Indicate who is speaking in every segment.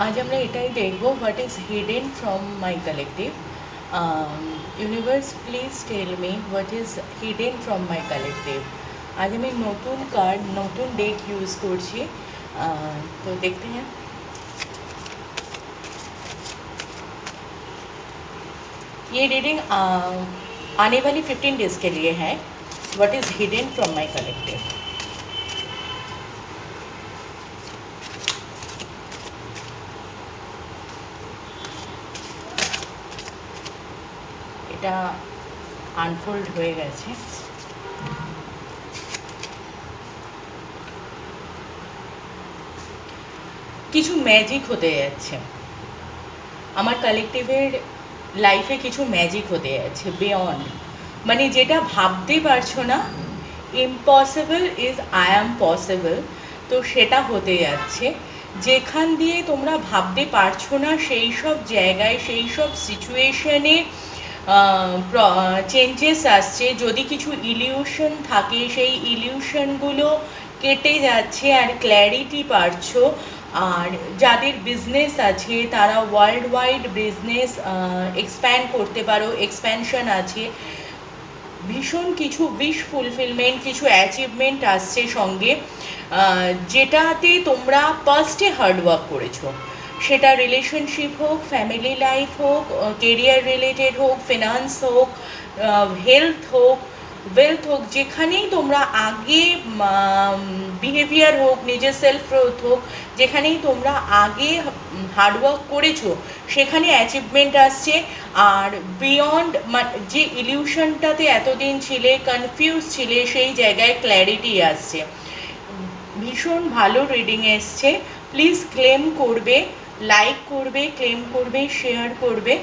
Speaker 1: आज আমরা এটাই দেখব what is hidden from my collective. Universe please tell me what is hidden from my collective. আজ আমি নতুন কার্ড নতুন ডেক यूज़ করছি। तो देखते हैं। ये रीडिंग आने वाली 15 डेज़ के लिए है। What is hidden from my collective. এটা আনফোল্ড হয়ে গেছে। কিছু ম্যাজিক হতে যাচ্ছে আমার কালেক্টিভের লাইফে, কিছু ম্যাজিক হতে যাচ্ছে বিয়ন্ড, মানে যেটা ভাবতে পারছো না, impossible is I am possible. তো সেটা হতে যাচ্ছে, যেখান দিয়ে তোমরা ভাবতে পারছো না সেই সব জায়গায় সেই সব সিচুয়েশনে চেঞ্জেস আসছে। যদি কিছু ইলিউশন থাকে সেই ইলিউশনগুলো কেটে যাচ্ছে আর ক্ল্যারিটি পাচ্ছো। আর যাদের বিজনেস আছে তারা ওয়ার্ল্ড ওয়াইড বিজনেস এক্সপ্যান্ড করতে পারো, এক্সপ্যানশন আছে। ভীষণ কিছু উইশ ফুলফিলমেন্ট, কিছু অ্যাচিভমেন্ট আসছে সঙ্গে, যেটাতে তোমরা পাস্টে হার্ডওয়ার্ক করেছো। সেটা রিলেশনশিপ হোক, ফ্যামিলি লাইফ হোক, কেরিয়ার রিলেটেড হোক, ফিনান্স হোক, হেলথ হোক, ওয়েলথ হোক, যেখানেই তোমরা আগে বিহেভিয়ার হোক, নিজের সেলফ গ্রোথ হোক, যেখানেই তোমরা আগে হার্ডওয়ার্ক করেছো সেখানে অ্যাচিভমেন্ট আসছে। আর বিয়ন্ড যে ইলিউশনটাতে এতদিন ছিলে, কনফিউজ ছিলে, সেই জায়গায় ক্ল্যারিটি আসছে। ভীষণ ভালো রিডিং এসছে। প্লিজ ক্লেম করবে, লাইক করবে, ক্লেম করবে, শেয়ার করবে।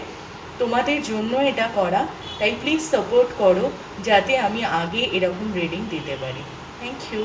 Speaker 1: তোমাদের জন্য এটা করা, তাই প্লিজ সাপোর্ট করো যাতে আমি আগে এরকম রিডিং দিতে পারি। Thank you.